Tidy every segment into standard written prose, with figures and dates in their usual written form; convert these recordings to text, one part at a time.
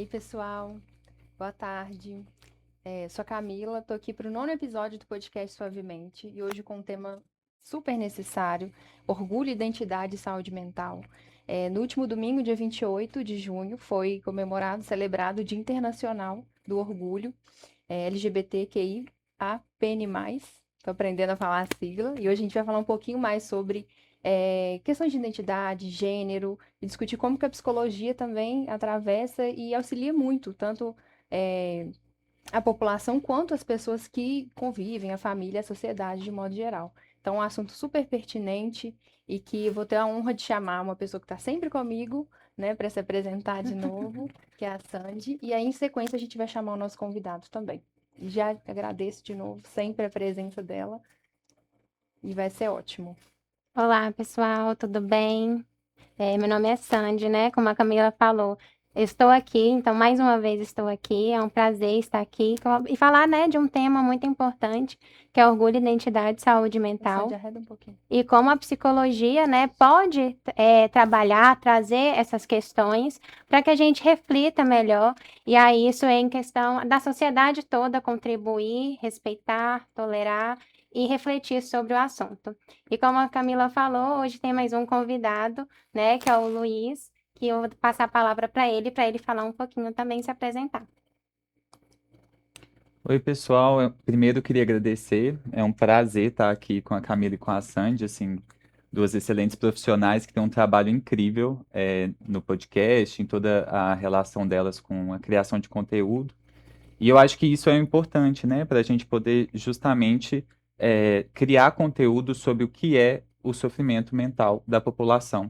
pessoal, boa tarde. Sou a Camila, tô aqui para o nono episódio do podcast Suavemente e hoje com um tema super necessário: orgulho, identidade e saúde mental. No último domingo, dia 28 de junho, foi comemorado, celebrado o Dia Internacional do Orgulho, LGBTQIAPN+. Estou aprendendo a falar a sigla e hoje a gente vai falar um pouquinho mais sobre questões de identidade, gênero, e discutir como que a psicologia também atravessa e auxilia muito, tanto é, a população quanto as pessoas que convivem, a família, a sociedade de modo geral. Então, é um assunto super pertinente e que eu vou ter a honra de chamar uma pessoa que está sempre comigo, né, para se apresentar de novo, que é a Sandy. E aí, em sequência, a gente vai chamar o nosso convidado também. E já agradeço de novo sempre a presença dela e vai ser ótimo. Olá, pessoal, tudo bem? Meu nome é Sandy, né? Como a Camila falou, eu estou aqui, então mais uma vez estou aqui. É um prazer estar aqui e falar, né, de um tema muito importante, que é orgulho, identidade e saúde A Sandy, mental. arreda um pouquinho. E como a psicologia, né, pode trabalhar, trazer essas questões para que a gente reflita melhor. E aí isso é em questão da sociedade toda contribuir, respeitar, tolerar e refletir sobre o assunto. E como a Camila falou, hoje tem mais um convidado, né, que é o Luiz, que eu vou passar a palavra para ele falar um pouquinho também, se apresentar. Oi, pessoal. Primeiro eu queria agradecer. É um prazer estar aqui com a Camila e com a Sandy, assim, duas excelentes profissionais que têm um trabalho incrível no podcast, em toda a relação delas com a criação de conteúdo. E eu acho que isso é importante, né, para a gente poder justamente criar conteúdo sobre o que é o sofrimento mental da população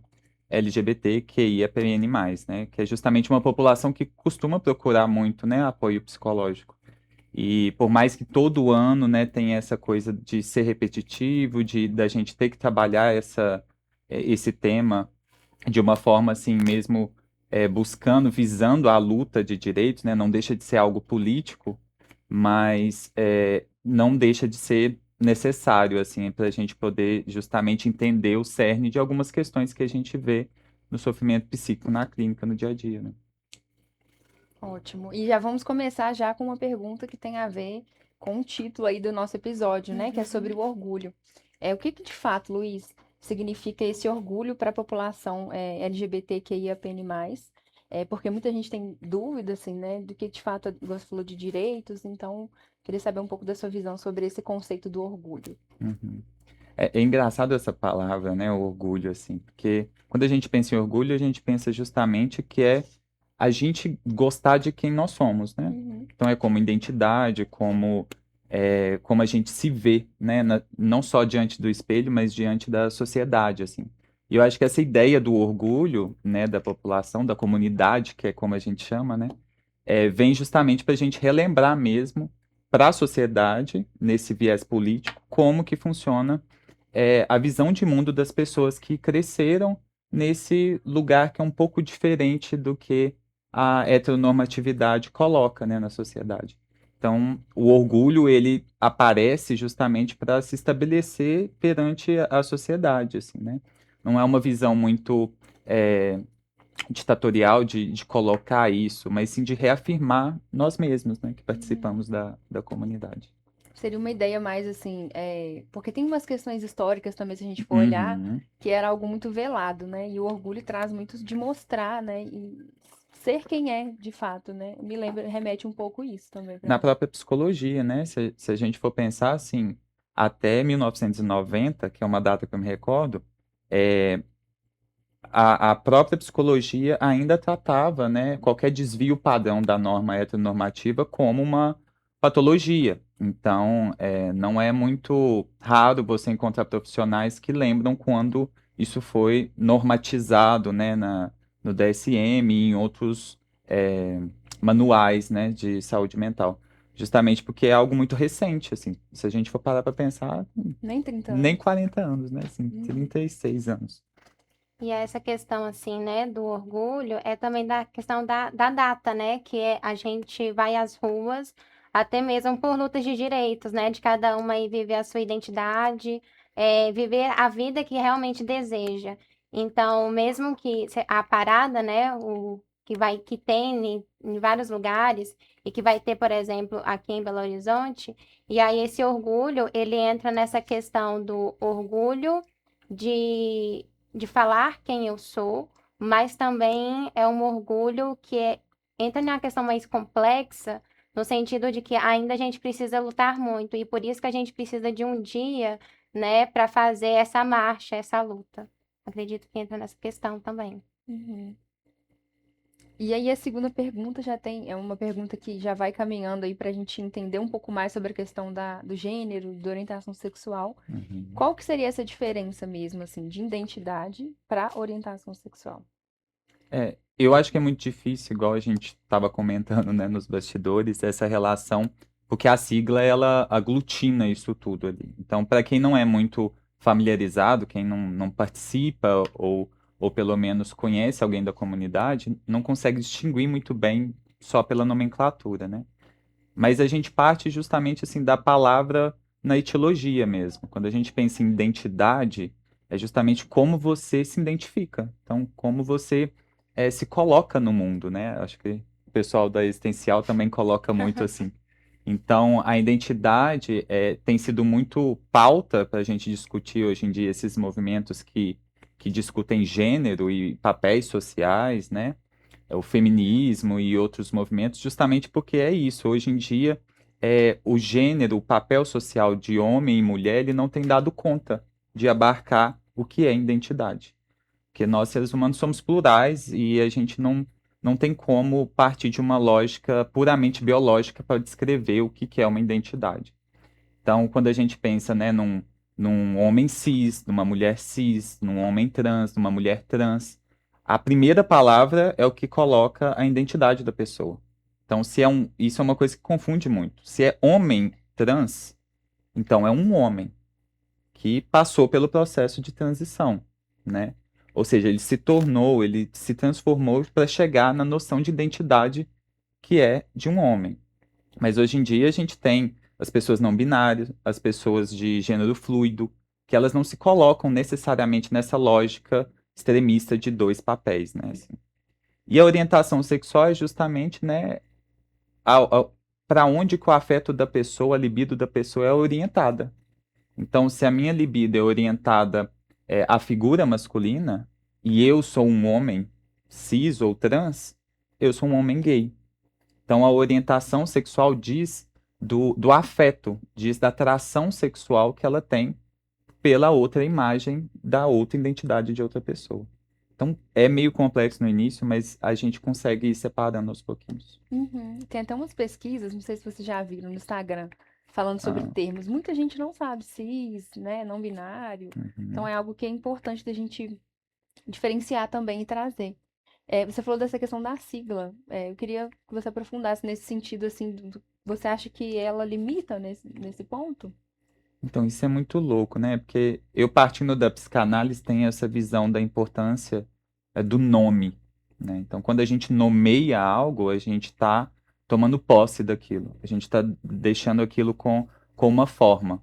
LGBTQIAPN+, né, que é justamente uma população que costuma procurar muito, né, apoio psicológico. E por mais que todo ano, né, tenha essa coisa de ser repetitivo, de da gente ter que trabalhar esse tema de uma forma assim mesmo buscando, visando a luta de direitos, né, não deixa de ser algo político, mas não deixa de ser necessário assim para a gente poder justamente entender o cerne de algumas questões que a gente vê no sofrimento psíquico na clínica no dia a dia, né? Ótimo. E já vamos começar já com uma pergunta que tem a ver com o título aí do nosso episódio, né? Que é sobre o orgulho. O que que de fato, Luiz, significa esse orgulho para a população LGBTQIAPN+. Porque muita gente tem dúvida, assim, né? Do que de fato, você falou de direitos, então queria saber um pouco da sua visão sobre esse conceito do orgulho. Uhum. É engraçado essa palavra, né, o orgulho, assim, porque quando a gente pensa em orgulho, a gente pensa justamente que é a gente gostar de quem nós somos, né? Uhum. Então é como identidade, como a gente se vê, né, não só diante do espelho, mas diante da sociedade, assim. E eu acho que essa ideia do orgulho, né, da população, da comunidade, que é como a gente chama, né, vem justamente para a gente relembrar mesmo para a sociedade, nesse viés político, como que funciona a visão de mundo das pessoas que cresceram nesse lugar que é um pouco diferente do que a heteronormatividade coloca, né, na sociedade. Então, o orgulho ele aparece justamente para se estabelecer perante a sociedade, assim, né? Não é uma visão muito é, ditatorial de colocar isso, mas sim de reafirmar nós mesmos, né, que Uhum. participamos da comunidade. Seria uma ideia mais assim, porque tem umas questões históricas também, se a gente for olhar, Uhum. que era algo muito velado, né? E o orgulho traz muito de mostrar, né? E ser quem é, de fato, né? Me lembra, remete um pouco isso também pra Na mim. própria psicologia, né? Se a gente for pensar assim, até 1990, que é uma data que eu me recordo, é, a própria psicologia ainda tratava, né, qualquer desvio padrão da norma heteronormativa como uma patologia. Então, não é muito raro você encontrar profissionais que lembram quando isso foi normatizado, né, no DSM e em outros é, manuais, né, de saúde mental. Justamente porque é algo muito recente, assim. Se a gente for parar para pensar, Nem 30 nem anos. 40 anos, né, assim, Uhum. 36 anos. E essa questão, assim, né, do orgulho é também da questão da data, né, que é a gente vai às ruas, até mesmo por lutas de direitos, né, de cada uma aí viver a sua identidade, viver a vida que realmente deseja. Então, mesmo que a parada, né, que tem em vários lugares e que vai ter, por exemplo, aqui em Belo Horizonte. E aí esse orgulho, ele entra nessa questão do orgulho de falar quem eu sou, mas também é um orgulho entra numa questão mais complexa, no sentido de que ainda a gente precisa lutar muito, e por isso que a gente precisa de um dia, né, para fazer essa marcha, essa luta. Acredito que entra nessa questão também. Uhum. E aí a segunda pergunta é uma pergunta que já vai caminhando aí para a gente entender um pouco mais sobre a questão do gênero, da orientação sexual. Uhum. Qual que seria essa diferença mesmo, assim, de identidade para orientação sexual? Eu acho que é muito difícil, igual a gente estava comentando, né, nos bastidores, essa relação, porque a sigla ela aglutina isso tudo ali. Então, para quem não é muito familiarizado, quem não participa ou pelo menos conhece alguém da comunidade, não consegue distinguir muito bem só pela nomenclatura, né? Mas a gente parte justamente assim da palavra na etimologia mesmo. Quando a gente pensa em identidade, é justamente como você se identifica. Então, como você se coloca no mundo, né? Acho que o pessoal da existencial também coloca muito assim. Então, a identidade tem sido muito pauta para a gente discutir hoje em dia esses movimentos que discutem gênero e papéis sociais, né? O feminismo e outros movimentos, justamente porque é isso. Hoje em dia, o gênero, o papel social de homem e mulher, ele não tem dado conta de abarcar o que é identidade. Porque nós, seres humanos, somos plurais e a gente não tem como partir de uma lógica puramente biológica para descrever o que é uma identidade. Então, quando a gente pensa, né, num homem cis, numa mulher cis, num homem trans, numa mulher trans, a primeira palavra é o que coloca a identidade da pessoa. Então, isso é uma coisa que confunde muito. Se é homem trans, então é um homem que passou pelo processo de transição, né? Ou seja, ele se transformou para chegar na noção de identidade que é de um homem. Mas hoje em dia a gente tem as pessoas não binárias, as pessoas de gênero fluido, que elas não se colocam necessariamente nessa lógica extremista de dois papéis, né? Assim. E a orientação sexual é justamente, né, para onde que o afeto da pessoa, a libido da pessoa é orientada. Então, se a minha libido é orientada à figura masculina, e eu sou um homem cis ou trans, eu sou um homem gay. Então, a orientação sexual diz do afeto, diz da atração sexual que ela tem pela outra imagem da outra identidade de outra pessoa. Então, é meio complexo no início, mas a gente consegue ir separando aos pouquinhos. Uhum. Tem até umas pesquisas, não sei se vocês já viram no Instagram, falando sobre Ah, termos. Muita gente não sabe cis, né, não binário. Então uhum. é algo que é importante da gente diferenciar também e trazer. Você falou dessa questão da sigla. Eu queria que você aprofundasse nesse sentido, assim, você acha que ela limita nesse ponto? Então, isso é muito louco, né? Porque eu, partindo da psicanálise, tenho essa visão da importância do nome, né? Então, quando a gente nomeia algo, a gente está tomando posse daquilo. A gente está deixando aquilo com uma forma.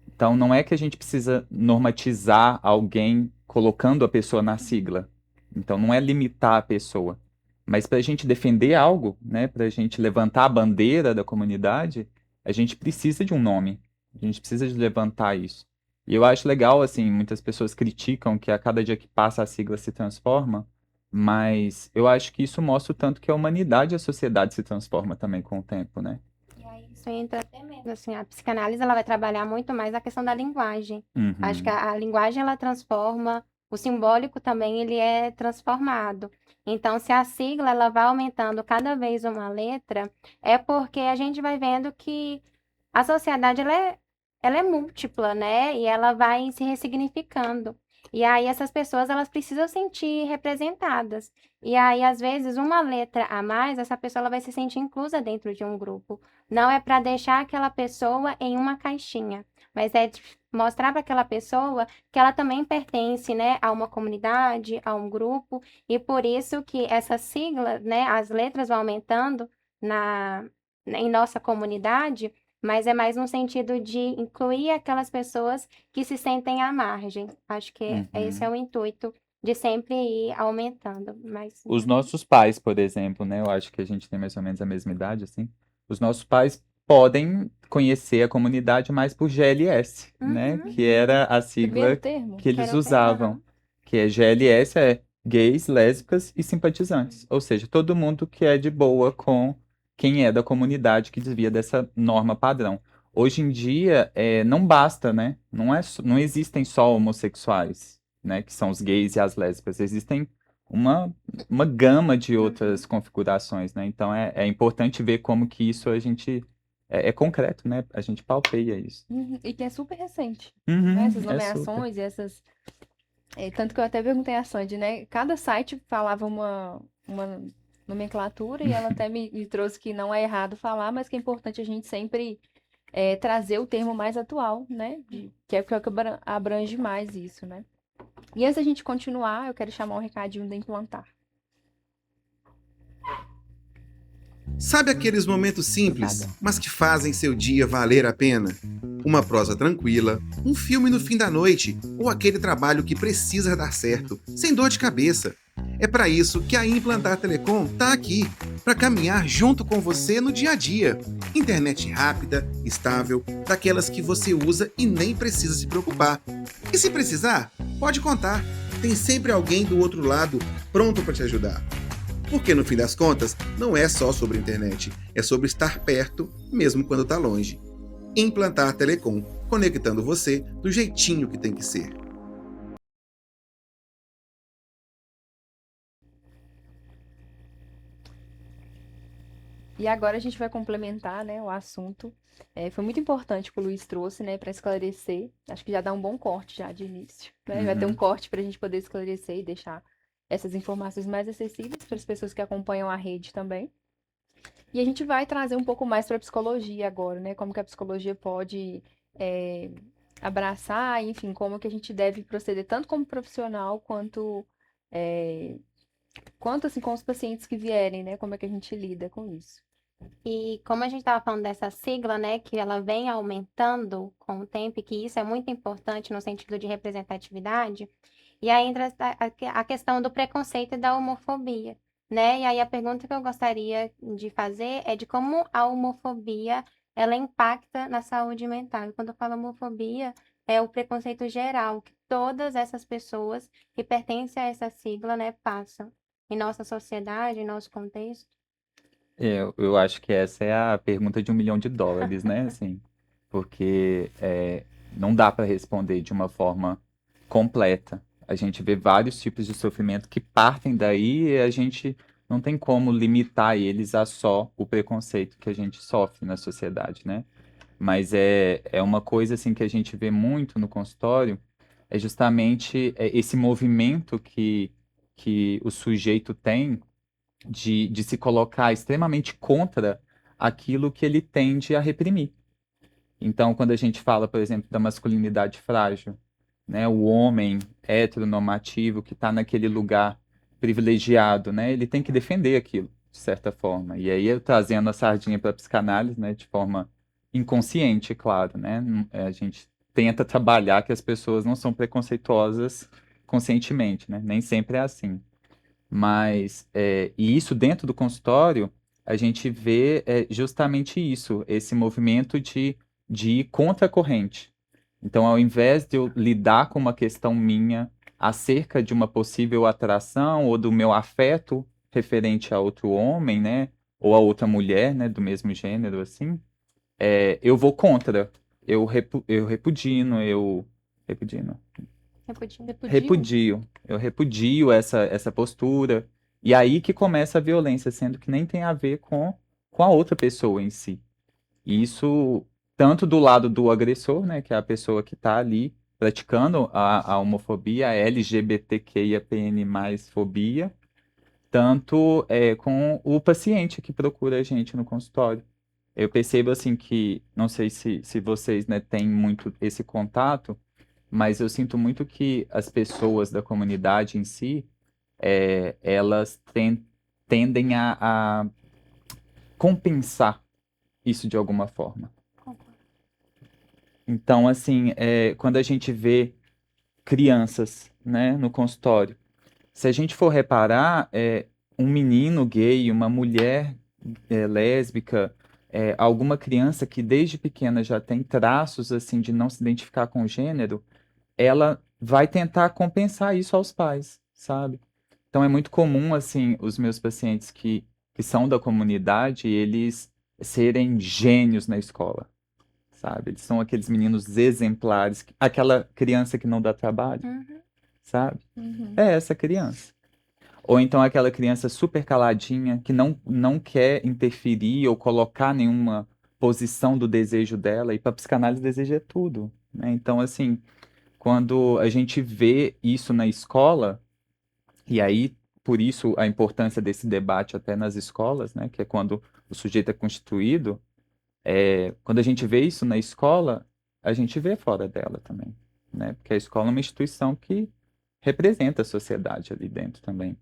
Então, não é que a gente precisa normatizar alguém colocando a pessoa na sigla. Então, não é limitar a pessoa. Mas para a gente defender algo, né, para a gente levantar a bandeira da comunidade, a gente precisa de um nome. A gente precisa de levantar isso. E eu acho legal, assim, muitas pessoas criticam que a cada dia que passa a sigla se transforma, mas eu acho que isso mostra o tanto que a humanidade e a sociedade se transforma também com o tempo, né? E aí isso entra até mesmo, assim, a psicanálise ela vai trabalhar muito mais a questão da linguagem. Acho que Uhum, a linguagem ela transforma, o simbólico também ele é transformado. Então, se a sigla ela vai aumentando cada vez uma letra, é porque a gente vai vendo que a sociedade ela é múltipla, né? E ela vai se ressignificando. E aí essas pessoas elas precisam sentir representadas. E aí às vezes uma letra a mais, essa pessoa ela vai se sentir inclusa dentro de um grupo. Não é para deixar aquela pessoa em uma caixinha, mas é de mostrar para aquela pessoa que ela também pertence, né, a uma comunidade, a um grupo, e por isso que essa sigla, né, as letras vão aumentando em nossa comunidade, mas é mais no sentido de incluir aquelas pessoas que se sentem à margem. Acho que esse é uhum. o intuito de sempre ir aumentando. Mas, Os nossos pais, por exemplo, né? Eu acho que a gente tem mais ou menos a mesma idade, assim. Os nossos pais podem conhecer a comunidade mais por GLS, né? uhum, Que era a Primeiro sigla termo? que eles quero ver. usavam. Aham. Que é GLS, é gays, lésbicas e simpatizantes. Ou seja, todo mundo que é de boa com quem é da comunidade que desvia dessa norma padrão. Hoje em dia, não basta, né? Não existem só homossexuais, né? Que são os gays e as lésbicas. Existem uma, uma gama de outras Uhum. configurações, né? Então é importante ver como que isso a gente é concreto, né? A gente palpeia isso. Uhum. E que é super recente, né? Uhum, Essas é super. nomeações e essas. Tanto que eu até perguntei à Sandy, né? Cada site falava uma nomenclatura e ela até me trouxe que não é errado falar, mas que é importante a gente sempre trazer o termo mais atual, né? Que é o que abrange mais isso, né? E antes da gente continuar, eu quero chamar um recadinho da Implantar. Sabe aqueles momentos simples, Nada. mas que fazem seu dia valer a pena? Uma prosa tranquila, um filme no fim da noite ou aquele trabalho que precisa dar certo, sem dor de cabeça. É para isso que a Implantar Telecom está aqui, para caminhar junto com você no dia a dia. Internet rápida, estável, daquelas que você usa e nem precisa se preocupar. E se precisar, pode contar. Tem sempre alguém do outro lado pronto para te ajudar. Porque no fim das contas, não é só sobre internet, é sobre estar perto, mesmo quando está longe. Implantar Telecom, conectando você do jeitinho que tem que ser. E agora a gente vai complementar, né, o assunto. Foi muito importante que o Luiz trouxe, né, para esclarecer. Acho que já dá um bom corte já de início, né? Vai ter um Uhum. corte para a gente poder esclarecer e deixar essas informações mais acessíveis para as pessoas que acompanham a rede também. E a gente vai trazer um pouco mais para a psicologia agora, né? Como que a psicologia pode é, abraçar, enfim, como que a gente deve proceder tanto como profissional é, quanto assim com os pacientes que vierem, né? Como é que a gente lida com isso? E como a gente estava falando dessa sigla, né, que ela vem aumentando com o tempo, e que isso é muito importante no sentido de representatividade, e aí entra a questão do preconceito e da homofobia, né? E aí a pergunta que eu gostaria de fazer é de como a homofobia ela impacta na saúde mental. E quando eu falo homofobia, é o preconceito geral que todas essas pessoas que pertencem a essa sigla, né, passam em nossa sociedade, em nosso contexto. Eu acho que essa é a pergunta de US$ 1 milhão, né? Assim, porque não dá para responder de uma forma completa. A gente vê vários tipos de sofrimento que partem daí e a gente não tem como limitar eles a só o preconceito que a gente sofre na sociedade, né? Mas é uma coisa assim que a gente vê muito no consultório, é justamente esse movimento que o sujeito tem de se colocar extremamente contra aquilo que ele tende a reprimir. Então, quando a gente fala, por exemplo, da masculinidade frágil, né, o homem heteronormativo que está naquele lugar privilegiado, né, ele tem que defender aquilo, de certa forma. E aí, eu trazendo a sardinha para a psicanálise, né, de forma inconsciente, claro, né, a gente tenta trabalhar que as pessoas não são preconceituosas conscientemente, né, nem sempre é assim. Mas, e isso dentro do consultório, a gente vê justamente isso, esse movimento de ir contra a corrente. Então, ao invés de eu lidar com uma questão minha acerca de uma possível atração ou do meu afeto referente a outro homem, né, ou a outra mulher, né, do mesmo gênero, assim, eu vou contra. Eu repudino, repudino. Repudio. Repudio? Eu repudio essa postura. E aí que começa a violência, sendo que nem tem a ver com a outra pessoa em si. E isso, tanto do lado do agressor, né, que é a pessoa que está ali praticando a homofobia, a LGBTQIAPN+, fobia, tanto com o paciente que procura a gente no consultório. Eu percebo, assim, que, não sei se vocês, né, têm muito esse contato, mas eu sinto muito que as pessoas da comunidade em si, elas tendem a compensar isso de alguma forma. Então, assim, quando a gente vê crianças, né, no consultório, se a gente for reparar, um menino gay, uma mulher lésbica, alguma criança que desde pequena já tem traços assim de não se identificar com o gênero, ela vai tentar compensar isso aos pais, sabe? Então é muito comum, assim, os meus pacientes que são da comunidade, eles serem gênios na escola, sabe? Eles são aqueles meninos exemplares, aquela criança que não dá trabalho, Uhum. sabe? Uhum. É essa criança. Ou então aquela criança super caladinha, que não quer interferir ou colocar nenhuma posição do desejo dela, e para psicanálise desejo é tudo, né? Então, assim, quando a gente vê isso na escola, e aí, por isso, a importância desse debate até nas escolas, né? Que é quando o sujeito é constituído, quando a gente vê isso na escola, a gente vê fora dela também, né? Porque a escola é uma instituição que representa a sociedade ali dentro também,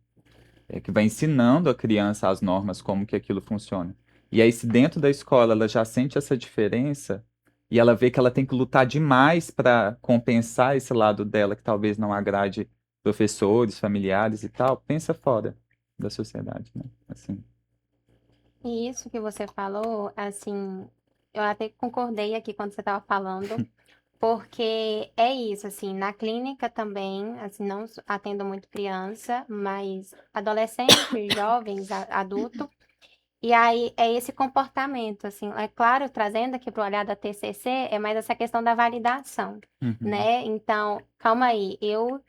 que vai ensinando a criança as normas, como que aquilo funciona. E aí, se dentro da escola ela já sente essa diferença, e ela vê que ela tem que lutar demais para compensar esse lado dela que talvez não agrade professores, familiares e tal, pensa fora da sociedade, né? Assim. E isso que você falou, assim, eu até concordei aqui quando você estava falando, porque é isso, assim, na clínica também, assim, não atendo muito criança, mas adolescentes, jovens, adulto, e aí é esse comportamento, assim, é claro, trazendo aqui para o olhar da TCC, é mais essa questão da validação, Uhum, né? Então, calma aí, eu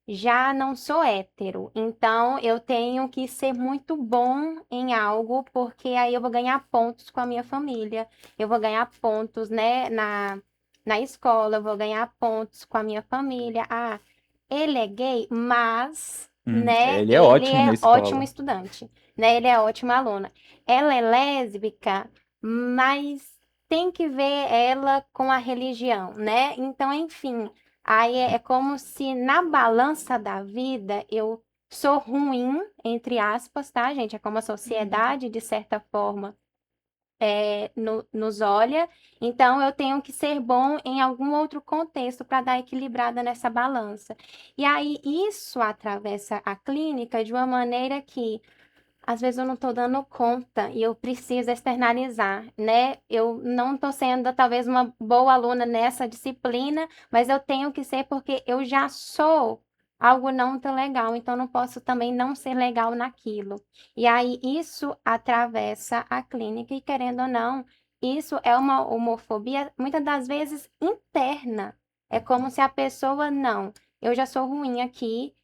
já não sou hétero, então eu tenho que ser muito bom em algo, porque aí eu vou ganhar pontos com a minha família, eu vou ganhar pontos, né, na escola, eu vou ganhar pontos com a minha família. Ah, ele é gay, mas, né, Ele é ele ótimo na é ótimo escola. estudante, né, ele é ótima aluna. Ela é lésbica, mas tem que ver ela com a religião, né? Então, enfim. Aí é como se na balança da vida eu sou ruim, entre aspas, tá, gente? É como a Uhum. sociedade, de certa forma, nos olha. Então eu tenho que ser bom em algum outro contexto para dar equilibrada nessa balança. E aí isso atravessa a clínica de uma maneira que às vezes eu não estou dando conta e eu preciso externalizar, né? Eu não estou sendo talvez uma boa aluna nessa disciplina, mas eu tenho que ser porque eu já sou algo não tão legal, então não posso também não ser legal naquilo. E aí isso atravessa a clínica e querendo ou não, isso é uma homofobia muitas das vezes interna. É como se a pessoa não, eu já sou ruim aqui,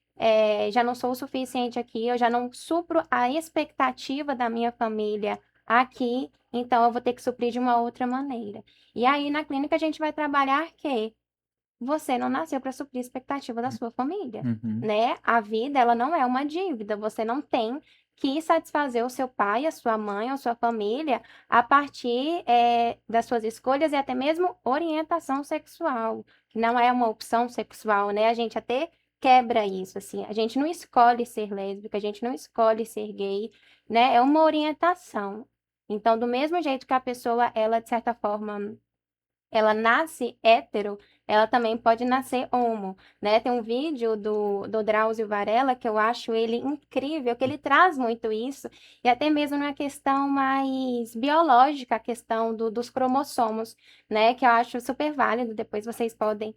já não sou o suficiente aqui, eu já não supro a expectativa da minha família aqui, então eu vou ter que suprir de uma outra maneira. E aí na clínica a gente vai trabalhar que você não nasceu para suprir a expectativa da sua família, Uhum, né? A vida, ela não é uma dívida, você não tem que satisfazer o seu pai, a sua mãe, a sua família a partir das suas escolhas e até mesmo orientação sexual, que não é uma opção sexual, né? A gente até quebra isso, assim, a gente não escolhe ser lésbica, a gente não escolhe ser gay, né? É uma orientação. Então, do mesmo jeito que a pessoa, ela, de certa forma, ela nasce hétero, ela também pode nascer homo, né? Tem um vídeo do Drauzio Varela que eu acho ele incrível, que ele traz muito isso, e até mesmo na questão mais biológica, a questão dos cromossomos, né? Que eu acho super válido, depois vocês podem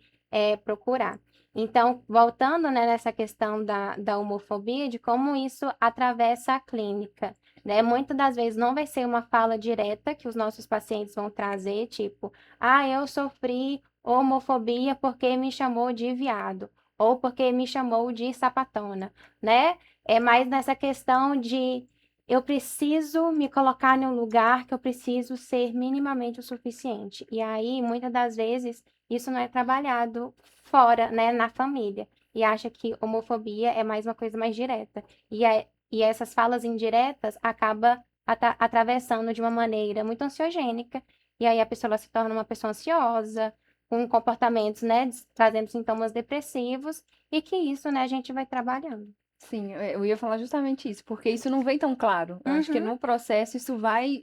procurar. Então, voltando, né, nessa questão da homofobia, de como isso atravessa a clínica, né? Muitas das vezes não vai ser uma fala direta que os nossos pacientes vão trazer, tipo, ah, eu sofri homofobia porque me chamou de viado, ou porque me chamou de sapatona, né? É mais nessa questão de eu preciso me colocar em um lugar que eu preciso ser minimamente o suficiente. E aí, muitas das vezes, isso não é trabalhado fora, né, na família. E acha que homofobia é mais uma coisa mais direta. E essas falas indiretas acaba atravessando de uma maneira muito ansiogênica e aí a pessoa ela se torna uma pessoa ansiosa, com comportamentos, né, trazendo sintomas depressivos, e que isso, né, a gente vai trabalhando. Sim, eu ia falar justamente isso, porque isso não vem tão claro. Eu acho que Uhum, no processo isso vai,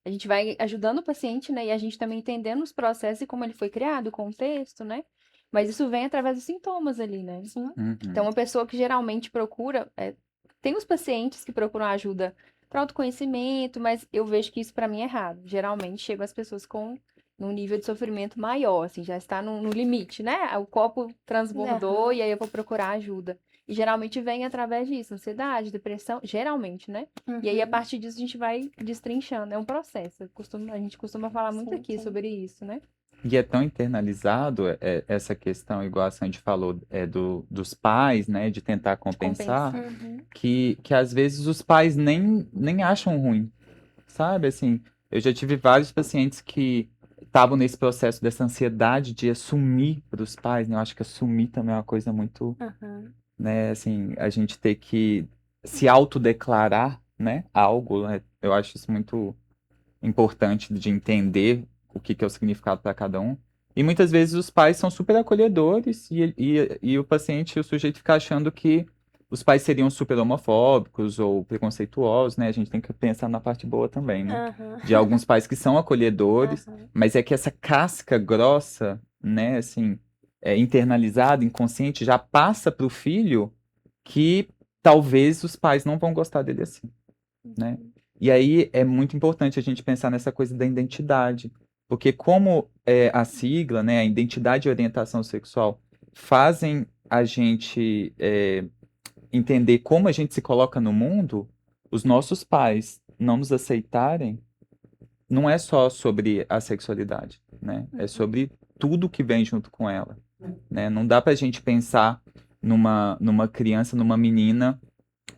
a gente vai ajudando o paciente, né, e a gente também entendendo os processos e como ele foi criado, o contexto, né? mas isso vem através dos sintomas ali, né? Sim. Então, uma pessoa que geralmente procura, tem os pacientes que procuram ajuda para autoconhecimento, mas eu vejo que isso para mim é errado. Geralmente chegam as pessoas com num nível de sofrimento maior, assim, já está no limite, né? O copo transbordou Aham. e aí eu vou procurar ajuda. E geralmente vem através disso, ansiedade, depressão, geralmente, né? E aí a Uhum. partir disso a gente vai destrinchando, é um processo. A gente costuma falar muito Sim, aqui sim. sobre isso, né? E é tão internalizado essa questão, igual a Sandy falou, dos pais, né, de tentar compensar, Compensar. Uhum. que às vezes os pais nem acham ruim, sabe? Assim, eu já tive vários pacientes que estavam nesse processo dessa ansiedade de assumir para os pais, né? Eu acho que assumir também é uma coisa muito, Aham. né, assim, a gente ter que se autodeclarar, né, algo, né? Eu acho isso muito importante de entender o que é o significado para cada um. E muitas vezes os pais são super acolhedores e o paciente, o sujeito fica achando que os pais seriam super homofóbicos ou preconceituosos, né? A gente tem que pensar na parte boa também, né? Aham. De alguns pais que são acolhedores, Aham. mas é que essa casca grossa, né, assim, internalizada, inconsciente, já passa para o filho que talvez os pais não vão gostar dele assim, né? E aí é muito importante a gente pensar nessa coisa da identidade, porque como a sigla, né, a identidade e orientação sexual fazem a gente entender como a gente se coloca no mundo, os nossos pais não nos aceitarem, não é só sobre a sexualidade, né? É sobre tudo que vem junto com ela, né? Não dá pra gente pensar numa criança, numa menina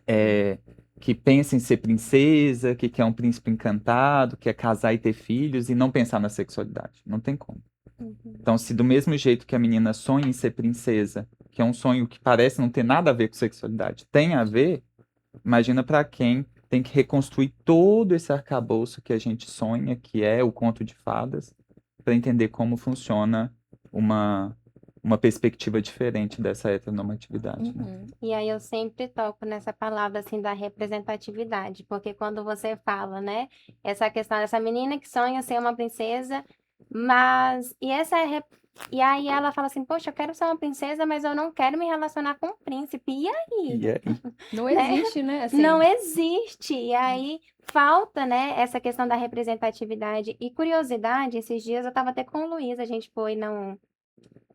é, que pensa em ser princesa, que quer um príncipe encantado, quer casar e ter filhos e não pensar na sexualidade. Não tem como. Uhum. Então, se do mesmo jeito que a menina sonha em ser princesa, que é um sonho que parece não ter nada a ver com sexualidade, tem a ver, imagina para quem tem que reconstruir todo esse arcabouço que a gente sonha, que é o conto de fadas, para entender como funciona uma, uma perspectiva diferente dessa heteronormatividade, né? Uhum. E aí eu sempre toco nessa palavra assim da representatividade, porque quando você fala, né, essa questão dessa menina que sonha ser uma princesa, mas e aí ela fala assim, poxa, eu quero ser uma princesa, mas eu não quero me relacionar com um príncipe. E aí, E aí, Não né? existe, né? Não Assim, existe. E aí falta, né, essa questão da representatividade e curiosidade. Esses dias eu estava até com o Luiz, a gente foi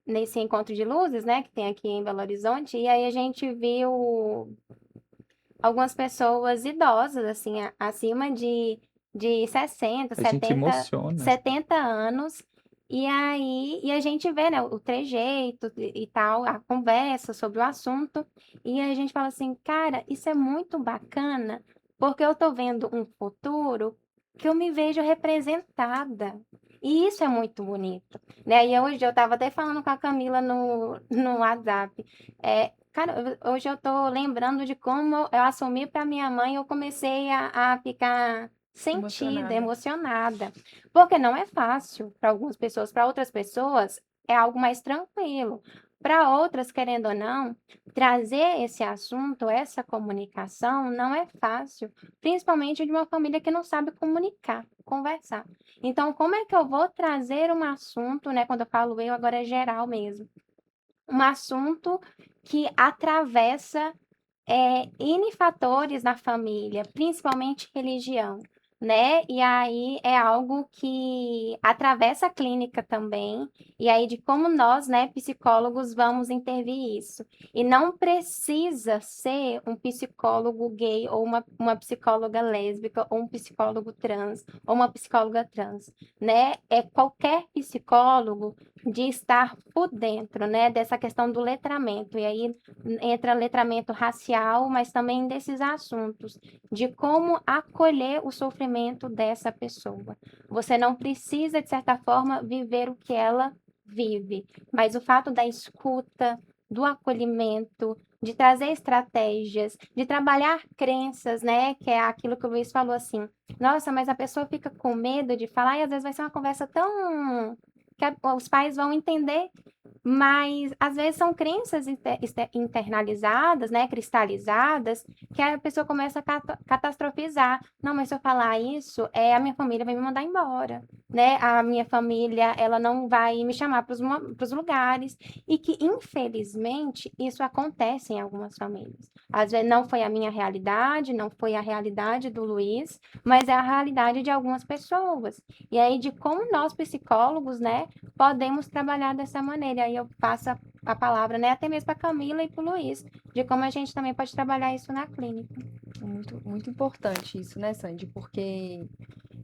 nesse encontro de luzes, né, que tem aqui em Belo Horizonte, e aí a gente viu algumas pessoas idosas, assim, acima de 60, a gente 70, emociona. 70 anos, e aí a gente vê, né, o trejeito e tal, a conversa sobre o assunto, e a gente fala assim, cara, isso é muito bacana, porque eu tô vendo um futuro que eu me vejo representada. E isso é muito bonito, né? E hoje eu estava até falando com a Camila no WhatsApp. Cara, hoje eu tô lembrando de como eu assumi para minha mãe, eu comecei a ficar sentida, emocionada. emocionada. Porque não é fácil para algumas pessoas, para outras pessoas é algo mais tranquilo. Para outras, querendo ou não, trazer esse assunto, essa comunicação, não é fácil, principalmente de uma família que não sabe comunicar, conversar. Então, como é que eu vou trazer um assunto, né? Quando eu falo eu, agora é geral mesmo. Um assunto que atravessa N fatores na família, principalmente religião, né? E aí é algo que atravessa a clínica também, e aí de como nós, né, psicólogos, vamos intervir isso. E não precisa ser um psicólogo gay ou uma psicóloga lésbica ou um psicólogo trans ou uma psicóloga trans, né? É qualquer psicólogo de estar por dentro, né, dessa questão do letramento. E aí entra letramento racial, mas também desses assuntos, de como acolher o sofrimento dessa pessoa. Você não precisa, de certa forma, viver o que ela vive, mas o fato da escuta, do acolhimento, de trazer estratégias, de trabalhar crenças, né? Que é aquilo que o Luiz falou assim. Nossa, mas a pessoa fica com medo de falar e às vezes vai ser uma conversa tão que os pais vão entender Mas às vezes são crenças internalizadas, né, cristalizadas, que a pessoa começa a catastrofizar. Não, mas se eu falar isso, a minha família vai me mandar embora, né? A minha família, ela não vai me chamar para os lugares. E que, infelizmente, isso acontece em algumas famílias. Às vezes não foi a minha realidade, não foi a realidade do Luiz, mas é a realidade de algumas pessoas. E aí, de como nós, psicólogos, né, podemos trabalhar dessa maneira. Aí eu passo a palavra, né, até mesmo para Camila e para o Luiz, de como a gente também pode trabalhar isso na clínica. Muito, muito importante isso, né, Sandy? Porque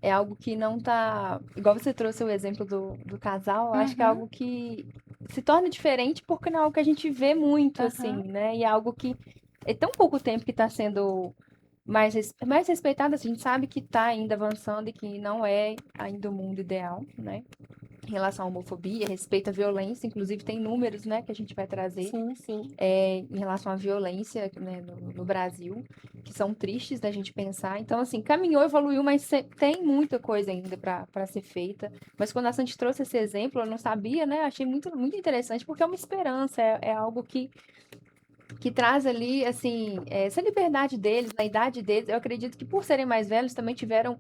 é algo que não tá. Igual você trouxe o exemplo do casal, eu acho que é algo que se torna diferente porque não é algo que a gente vê muito, assim, né? E é algo que é tão pouco tempo que está sendo mais respeitado, assim, a gente sabe que está ainda avançando e que não é ainda o mundo ideal, né? Em relação à homofobia, respeito à violência, inclusive tem números, né, que a gente vai trazer Sim, sim. em relação à violência, né, no Brasil, que são tristes da gente pensar. Então, assim, caminhou, evoluiu, mas tem muita coisa ainda para ser feita. Mas quando a Sandy trouxe esse exemplo, eu não sabia, né? Achei muito, muito interessante, porque é uma esperança, é algo que traz ali, assim, essa liberdade deles, na idade deles. Eu acredito que por serem mais velhos também tiveram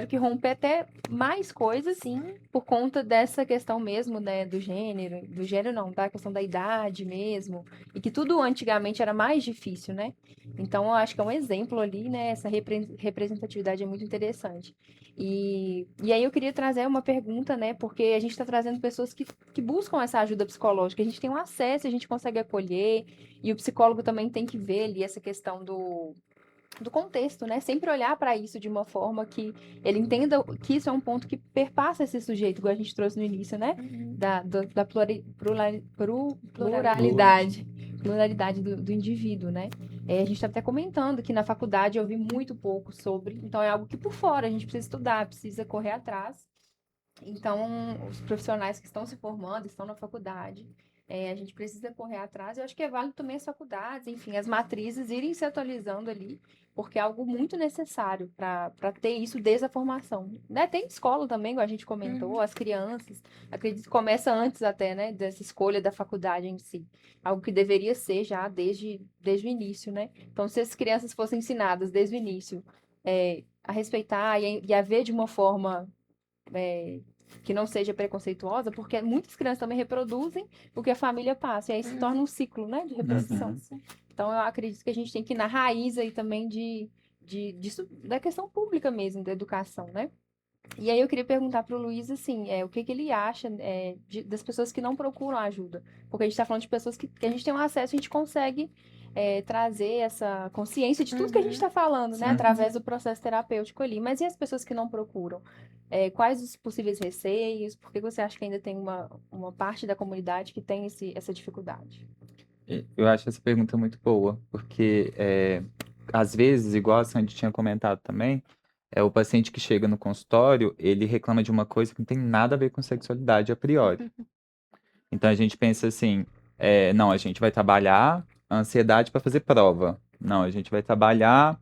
que romper até mais coisas Sim. por conta dessa questão mesmo, né, do gênero não, da questão da idade mesmo, e que tudo antigamente era mais difícil, né? Então, eu acho que é um exemplo ali, né, essa representatividade é muito interessante. E aí eu queria trazer uma pergunta, né, porque a gente está trazendo pessoas que buscam essa ajuda psicológica, a gente tem um acesso, a gente consegue acolher, e o psicólogo também tem que ver ali essa questão do contexto, né? Sempre olhar para isso de uma forma que ele entenda que isso é um ponto que perpassa esse sujeito, igual a gente trouxe no início, né? Da pluralidade, pluralidade do indivíduo, né? A gente está até comentando que na faculdade eu vi muito pouco sobre, então é algo que por fora a gente precisa estudar, precisa correr atrás. Então, os profissionais que estão se formando, estão na faculdade, a gente precisa correr atrás. Eu acho que é válido também as faculdades, enfim, as matrizes irem se atualizando ali, porque é algo muito necessário para ter isso desde a formação. Né? Tem escola também, igual a gente comentou, as crianças, acredito que começa antes até, né, dessa escolha da faculdade em si. Algo que deveria ser já desde o início, né? Então, se as crianças fossem ensinadas desde o início a respeitar e a ver de uma forma que não seja preconceituosa, porque muitas crianças também reproduzem o que a família passa, e aí se torna um ciclo, né, de reprodução. Então, eu acredito que a gente tem que ir na raiz aí também disso, da questão pública mesmo, da educação, né? E aí eu queria perguntar para o Luiz, assim, o que ele acha das pessoas que não procuram ajuda? Porque a gente está falando de pessoas que a gente tem um acesso, a gente consegue trazer essa consciência de tudo que a gente está falando, né? Através do processo terapêutico ali. Mas e as pessoas que não procuram? Quais os possíveis receios? Por que você acha que ainda tem uma parte da comunidade que tem essa dificuldade? Eu acho essa pergunta muito boa, porque às vezes, igual a Sandy tinha comentado também, o paciente que chega no consultório, ele reclama de uma coisa que não tem nada a ver com sexualidade a priori. Então a gente pensa assim, não, a gente vai trabalhar a ansiedade para fazer prova. Não, a gente vai trabalhar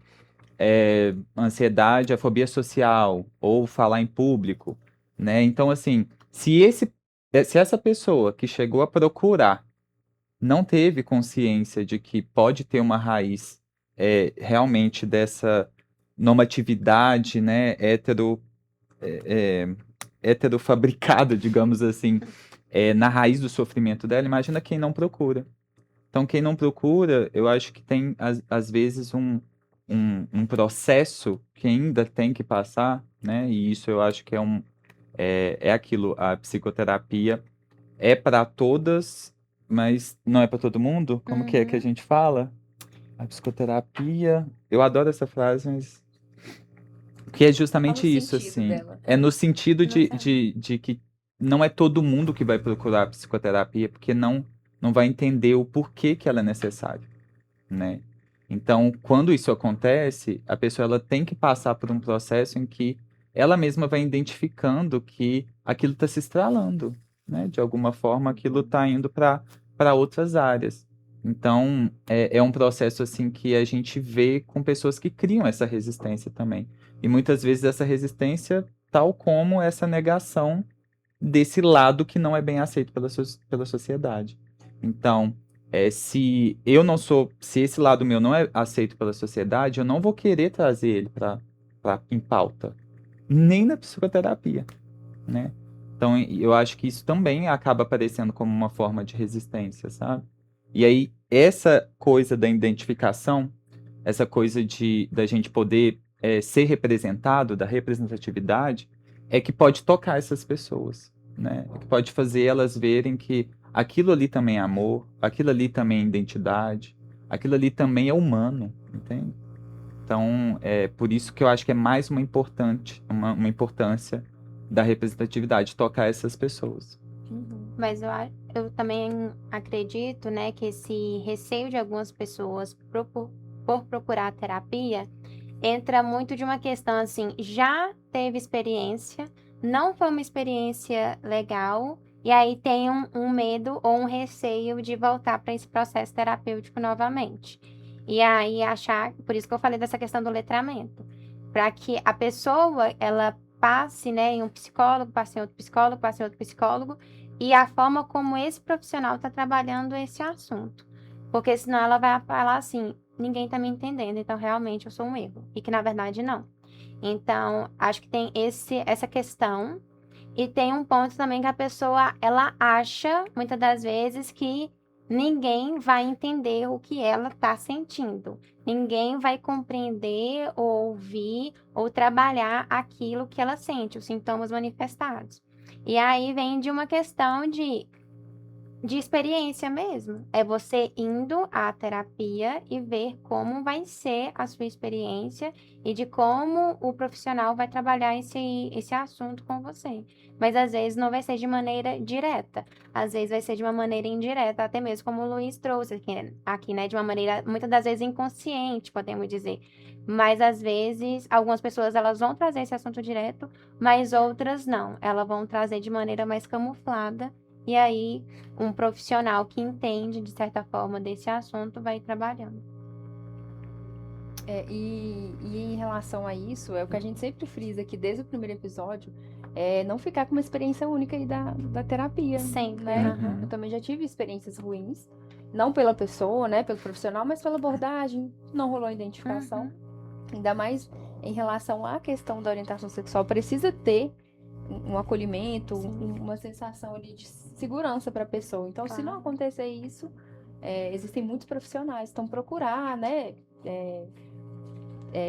ansiedade, a fobia social, ou falar em público, né? Então, assim, se essa pessoa que chegou a procurar não teve consciência de que pode ter uma raiz realmente dessa normatividade, né, é, heterofabricada, digamos assim, na raiz do sofrimento dela, imagina quem não procura. Então, quem não procura, eu acho que tem, às vezes, um processo que ainda tem que passar, né, e isso eu acho que é aquilo, a psicoterapia é para todas, mas não é para todo mundo? Como que é que a gente fala? A psicoterapia. Eu adoro essa frase, mas. Que é justamente Qual o isso, sentido assim. dela? É no sentido Não sabe. de que não é todo mundo que vai procurar a psicoterapia, porque não vai entender o porquê que ela é necessária, né? Então, quando isso acontece, a pessoa ela tem que passar por um processo em que ela mesma vai identificando que aquilo está se estralando, né? De alguma forma, aquilo está indo para outras áreas. Então, é um processo assim que a gente vê com pessoas que criam essa resistência também. E muitas vezes essa resistência, tal como essa negação desse lado que não é bem aceito pela sociedade. Então, se esse lado meu não é aceito pela sociedade, eu não vou querer trazer ele em pauta, nem na psicoterapia, né? Então, eu acho que isso também acaba aparecendo como uma forma de resistência, sabe? E aí, essa coisa da identificação, essa coisa da gente poder ser representado, da representatividade, é que pode tocar essas pessoas, né? É que pode fazer elas verem que aquilo ali também é amor, aquilo ali também é identidade, aquilo ali também é humano, entende? Então, é por isso que eu acho que é mais uma importância da representatividade, tocar essas pessoas. Uhum. Mas eu também acredito, né, que esse receio de algumas pessoas por procurar terapia entra muito de uma questão assim, já teve experiência, não foi uma experiência legal, e aí tem um medo ou um receio de voltar para esse processo terapêutico novamente. E aí achar, por isso que eu falei dessa questão do letramento, para que a pessoa ela passe, né, em um psicólogo, passe em outro psicólogo, passe em outro psicólogo, e a forma como esse profissional está trabalhando esse assunto. Porque senão ela vai falar assim, ninguém está me entendendo, então realmente eu sou um erro. E que na verdade não. Então, acho que tem essa questão. E tem um ponto também que a pessoa, ela acha, muitas das vezes, que ninguém vai entender o que ela está sentindo. Ninguém vai compreender, ou ouvir, ou trabalhar aquilo que ela sente, os sintomas manifestados. E aí vem de uma questão de experiência mesmo. É você indo à terapia e ver como vai ser a sua experiência e de como o profissional vai trabalhar esse assunto com você. Mas às vezes não vai ser de maneira direta, às vezes vai ser de uma maneira indireta, até mesmo como o Luiz trouxe aqui, né? De uma maneira, muitas das vezes, inconsciente, podemos dizer. Mas às vezes, algumas pessoas elas vão trazer esse assunto direto, mas outras não. Elas vão trazer de maneira mais camuflada. E aí, um profissional que entende, de certa forma, desse assunto vai trabalhando. E em relação a isso, é o que a gente sempre frisa aqui desde o primeiro episódio, é não ficar com uma experiência única aí da terapia, Sempre, né? aham. Eu também já tive experiências ruins, não pela pessoa, né, pelo profissional, mas pela abordagem, não rolou a identificação. Uhum. Ainda mais em relação à questão da orientação sexual, precisa ter um acolhimento, Sim. uma sensação ali de segurança para a pessoa. Então, se não Claro. acontecer isso, existem muitos profissionais, então procurar, né?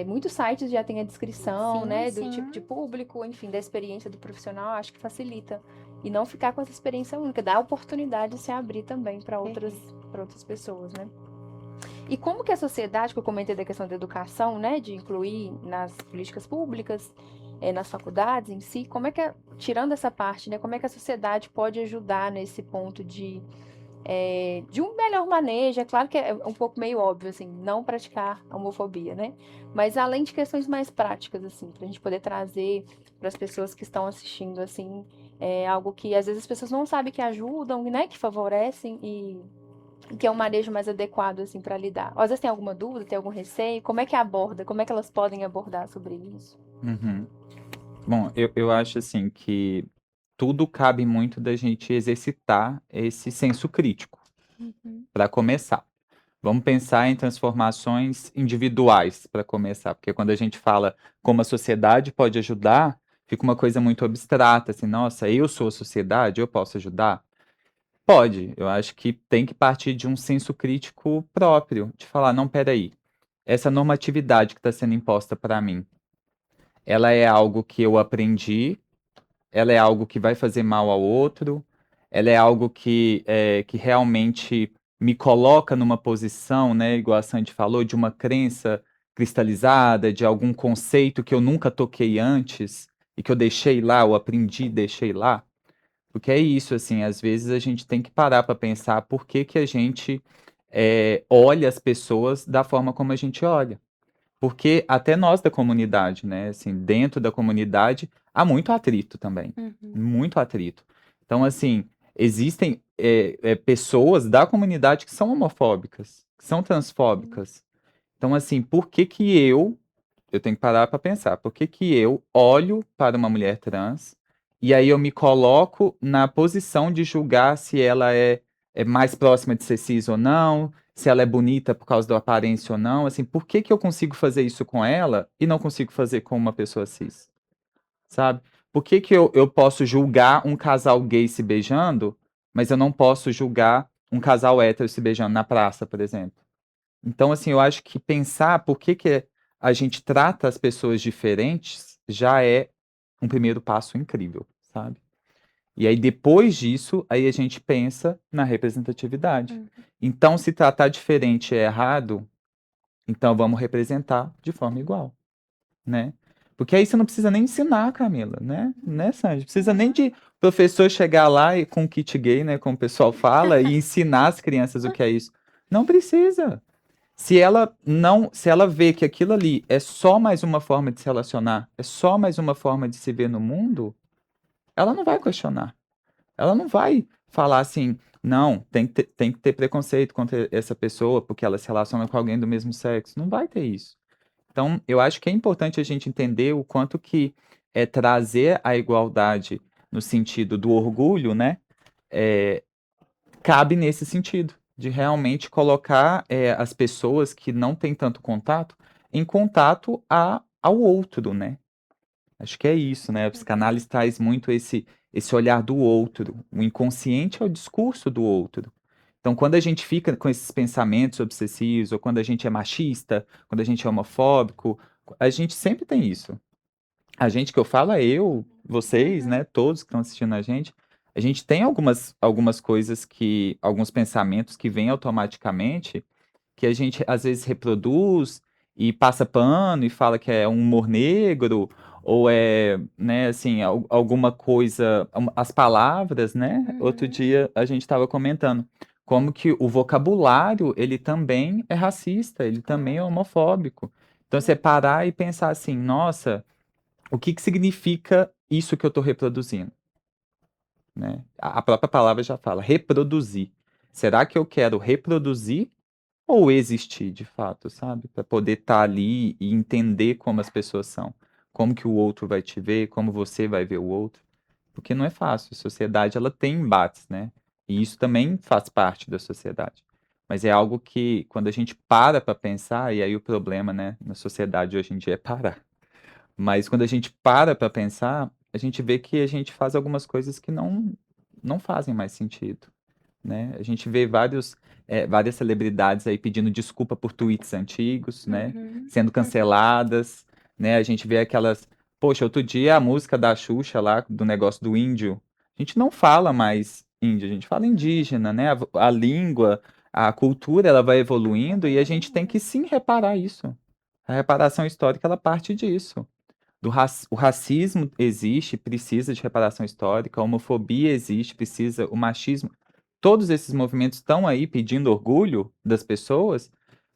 Muitos sites já têm a descrição, Sim, né, do sim. tipo de público, enfim, da experiência do profissional, acho que facilita. E não ficar com essa experiência única, dá a oportunidade de se abrir também para outras pessoas, né? E como que a sociedade, que eu comentei da questão da educação, né, de incluir nas políticas públicas, nas faculdades em si, como é que, tirando essa parte, né, como é que a sociedade pode ajudar nesse ponto de um melhor manejo? É claro que é um pouco meio óbvio, assim, não praticar a homofobia, né? Mas além de questões mais práticas, assim, para a gente poder trazer para as pessoas que estão assistindo, assim, algo que às vezes as pessoas não sabem que ajudam, né, que favorecem e que é um manejo mais adequado, assim, para lidar. Ou às vezes tem alguma dúvida, tem algum receio, como é que aborda, como é que elas podem abordar sobre isso? Uhum. Bom, eu acho assim que tudo cabe muito da gente exercitar esse senso crítico, Uhum. para começar. Vamos pensar em transformações individuais, para começar, porque quando a gente fala como a sociedade pode ajudar, fica uma coisa muito abstrata, assim, nossa, eu sou a sociedade, eu posso ajudar? Pode, eu acho que tem que partir de um senso crítico próprio, de falar, não, peraí, essa normatividade que está sendo imposta para mim, ela é algo que eu aprendi, ela é algo que vai fazer mal ao outro, ela é algo que realmente me coloca numa posição, né, igual a Sandy falou, de uma crença cristalizada, de algum conceito que eu nunca toquei antes e que eu deixei lá, eu aprendi e deixei lá. Porque é isso, assim, às vezes a gente tem que parar para pensar por que que a gente olha as pessoas da forma como a gente olha. Porque até nós da comunidade, né, assim, dentro da comunidade, há muito atrito também, Uhum. muito atrito. Então, assim, existem pessoas da comunidade que são homofóbicas, que são transfóbicas. Então, assim, por que que eu tenho que parar para pensar, por que que eu olho para uma mulher trans e aí eu me coloco na posição de julgar se ela é mais próxima de ser cis ou não, se ela é bonita por causa da aparência ou não, assim, por que que eu consigo fazer isso com ela e não consigo fazer com uma pessoa cis, sabe? Por que que eu posso julgar um casal gay se beijando, mas eu não posso julgar um casal hétero se beijando na praça, por exemplo? Então, assim, eu acho que pensar por que que a gente trata as pessoas diferentes já é um primeiro passo incrível, sabe? E aí, depois disso, aí a gente pensa na representatividade. Uhum. Então, se tratar diferente é errado, então vamos representar de forma igual, né? Porque aí você não precisa nem ensinar, Camila, né, Sandy? Não precisa nem de professor chegar lá e com kit gay, né, como o pessoal fala, e ensinar as crianças o que é isso. Não precisa. Se ela vê que aquilo ali é só mais uma forma de se relacionar, é só mais uma forma de se ver no mundo, ela não vai questionar. Ela não vai falar assim, não, tem que ter preconceito contra essa pessoa porque ela se relaciona com alguém do mesmo sexo. Não vai ter isso. Então, eu acho que é importante a gente entender o quanto que é trazer a igualdade no sentido do orgulho, né? é, Cabe nesse sentido, de realmente colocar as pessoas que não têm tanto contato em contato ao outro, né? Acho que é isso, né? A psicanálise traz muito esse olhar do outro. O inconsciente é o discurso do outro. Então, quando a gente fica com esses pensamentos obsessivos, ou quando a gente é machista, quando a gente é homofóbico, a gente sempre tem isso. A gente que eu falo é eu, vocês, né? Todos que estão assistindo a gente tem algumas coisas alguns pensamentos que vêm automaticamente, que a gente às vezes reproduz e passa pano e fala que é um humor negro, ou é, né, assim, alguma coisa, as palavras, né? Outro Uhum. dia a gente estava comentando como que o vocabulário, ele também é racista, ele também é homofóbico. Então, você parar e pensar assim, nossa, o que que significa isso que eu estou reproduzindo, né? A própria palavra já fala, reproduzir. Será que eu quero reproduzir ou existir de fato, sabe? Para poder estar ali e entender como as pessoas são, como que o outro vai te ver, como você vai ver o outro, porque não é fácil. A sociedade ela tem embates, né? E isso também faz parte da sociedade. Mas é algo que quando a gente para pensar, e aí o problema, né, na sociedade hoje em dia é parar. Mas quando a gente para pensar, a gente vê que a gente faz algumas coisas que não fazem mais sentido, né? A gente vê várias celebridades aí pedindo desculpa por tweets antigos, né? Uhum. Sendo canceladas, né? A gente vê aquelas. Poxa, outro dia a música da Xuxa lá, do negócio do índio. A gente não fala mais índio, a gente fala indígena, né? A língua, a cultura, ela vai evoluindo e a gente tem que sim reparar isso. A reparação histórica, ela parte disso. O racismo existe, precisa de reparação histórica, a homofobia existe, precisa, o machismo. Todos esses movimentos estão aí pedindo orgulho das pessoas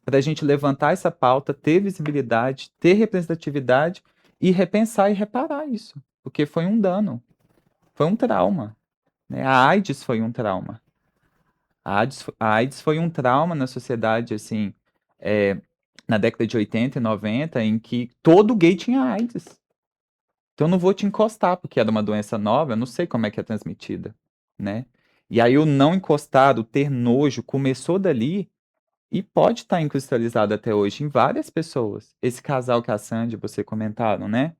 para a gente levantar essa pauta, ter visibilidade, ter representatividade e repensar e reparar isso. Porque foi um dano, foi um trauma, né? A AIDS foi um trauma. A AIDS foi um trauma na sociedade, assim, é, na década de 80 e 90, em que todo gay tinha AIDS. Então eu não vou te encostar, porque era uma doença nova, eu não sei como é que é transmitida, né? E aí o não encostar, o ter nojo, começou dali e pode estar incrustalizado até hoje em várias pessoas. Esse casal que a Sandy e você comentaram, né?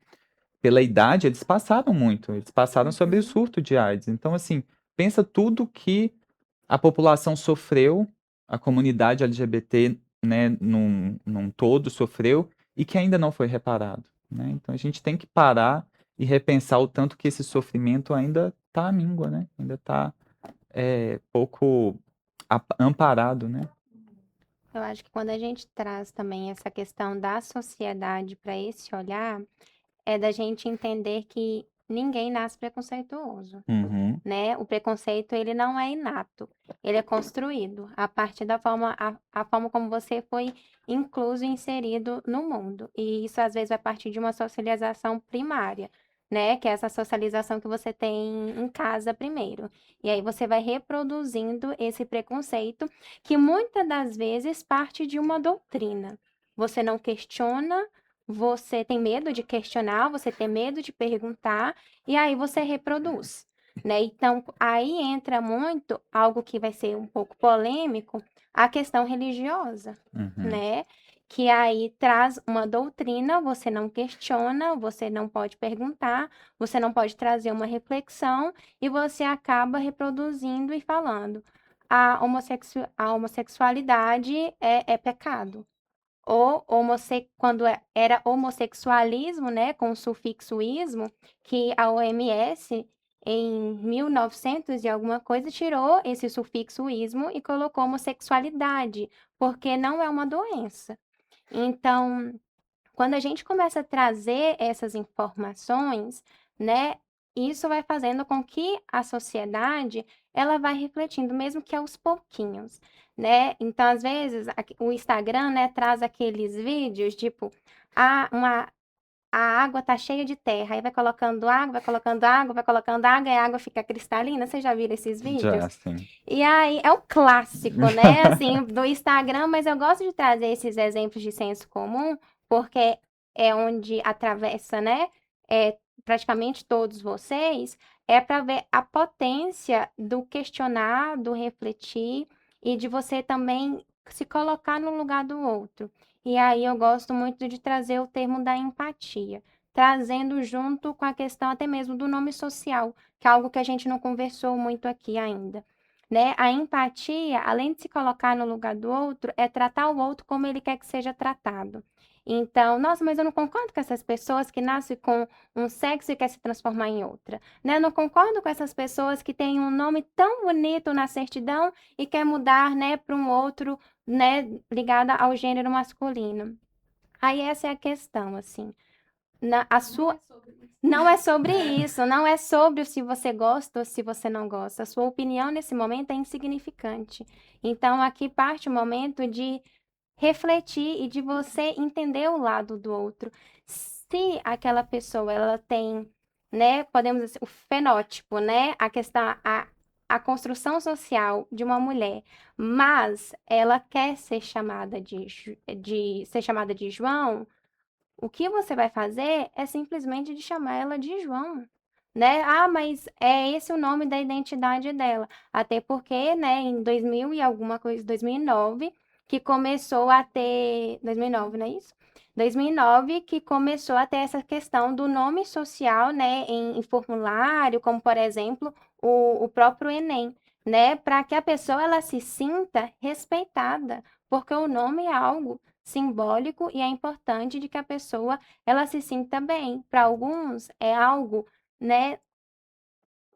Pela idade, eles passaram muito, eles passaram sobre o Uhum. surto de AIDS. Então, assim, pensa tudo que a população sofreu, a comunidade LGBT, né, num todo sofreu e que ainda não foi reparado, né? Então a gente tem que parar e repensar o tanto que esse sofrimento ainda está à míngua, né? Ainda está pouco amparado, né? Eu acho que quando a gente traz também essa questão da sociedade para esse olhar, é da gente entender que ninguém nasce preconceituoso, Uhum, né? O preconceito, ele não é inato, ele é construído a partir da forma, a forma como você foi incluso e inserido no mundo. E isso, às vezes, vai partir de uma socialização primária, né? Que é essa socialização que você tem em casa primeiro. E aí você vai reproduzindo esse preconceito, que muitas das vezes parte de uma doutrina. Você não questiona, você tem medo de questionar, você tem medo de perguntar, e aí você reproduz, né? Então, aí entra muito algo que vai ser um pouco polêmico, a questão religiosa, Uhum. né? Que aí traz uma doutrina, você não questiona, você não pode perguntar, você não pode trazer uma reflexão, e você acaba reproduzindo e falando. A homossexualidade é pecado. Ou quando era homossexualismo, né, com o sufixo ismo, que a OMS, em 1900 e alguma coisa, tirou esse sufixo ismo e colocou homossexualidade, porque não é uma doença. Então, quando a gente começa a trazer essas informações, né, isso vai fazendo com que a sociedade ela vai refletindo, mesmo que aos pouquinhos, né? Então, às vezes, o Instagram, né, traz aqueles vídeos, tipo, a água tá cheia de terra, aí vai colocando água, vai colocando água, vai colocando água, e a água fica cristalina. Vocês já viram esses vídeos? Já, sim. E aí, é um clássico, né, assim, do Instagram, mas eu gosto de trazer esses exemplos de senso comum, porque é onde atravessa, né, praticamente todos vocês, é para ver a potência do questionar, do refletir e de você também se colocar no lugar do outro. E aí eu gosto muito de trazer o termo da empatia, trazendo junto com a questão até mesmo do nome social, que é algo que a gente não conversou muito aqui ainda, né? A empatia, além de se colocar no lugar do outro, é tratar o outro como ele quer que seja tratado. Então, nossa, mas eu não concordo com essas pessoas que nascem com um sexo e quer se transformar em outra, né? Eu não concordo com essas pessoas que têm um nome tão bonito na certidão e quer mudar, né, para um outro, né, ligado ao gênero masculino. Aí essa é a questão, assim. A sua, não é sobre isso, não é sobre se você gosta ou se você não gosta. A sua opinião nesse momento é insignificante. Então, aqui parte o momento de refletir e de você entender o lado do outro. Se aquela pessoa, ela tem, né, podemos dizer, o fenótipo, né, a questão, a construção social de uma mulher, mas ela quer ser chamada de ser chamada de João, o que você vai fazer é simplesmente de chamar ela de João, né? Ah, mas é esse o nome da identidade dela. Até porque, né, em 2000 e alguma coisa, 2009, que começou a ter, 2009, não é isso? 2009 que começou a ter essa questão do nome social, né, em formulário, como por exemplo, o próprio Enem, né, para que a pessoa ela se sinta respeitada, porque o nome é algo simbólico e é importante de que a pessoa ela se sinta bem. Para alguns é algo, né,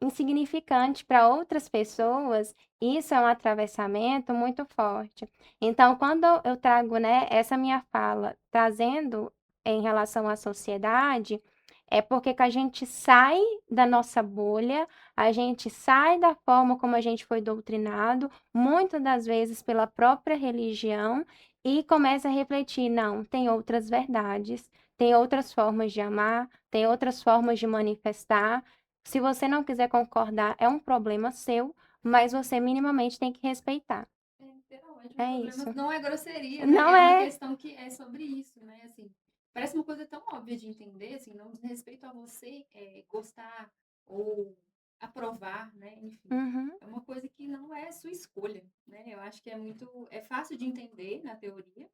insignificante, para outras pessoas, isso é um atravessamento muito forte. Então, quando eu trago, né, essa minha fala, trazendo em relação à sociedade, é porque que a gente sai da nossa bolha, a gente sai da forma como a gente foi doutrinado, muitas das vezes pela própria religião, e começa a refletir, não, tem outras verdades, tem outras formas de amar, tem outras formas de manifestar. Se você não quiser concordar, é um problema seu, mas você minimamente tem que respeitar. Literalmente, o É problema isso. não é grosseria, né? Não É uma é. questão que é sobre isso, né? Assim, parece uma coisa tão óbvia de entender, assim, não diz respeito a você gostar ou aprovar, né? Enfim, Uhum, é uma coisa que não é sua escolha, né? Eu acho que é fácil de entender na teoria,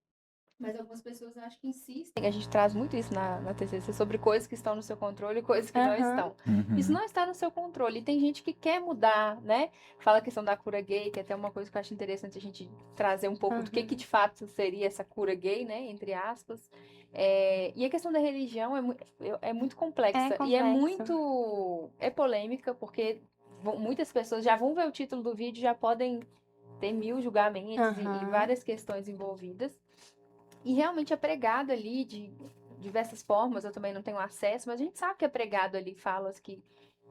mas algumas pessoas eu acho que insistem. A gente traz muito isso na TCC sobre coisas que estão no seu controle e coisas que não aham, estão. Isso Uhum. não está no seu controle. E tem gente que quer mudar, né? Fala a questão da cura gay, que é até uma coisa que eu acho interessante a gente trazer um pouco do que aham. de fato seria essa cura gay, né? Entre aspas. E a questão da religião é muito É complexa e complexo. é polêmica, porque muitas pessoas já vão ver o título do vídeo e já podem ter mil julgamentos e Aham, várias questões envolvidas. E realmente é pregado ali de diversas formas, eu também não tenho acesso, mas a gente sabe que é pregado ali falas que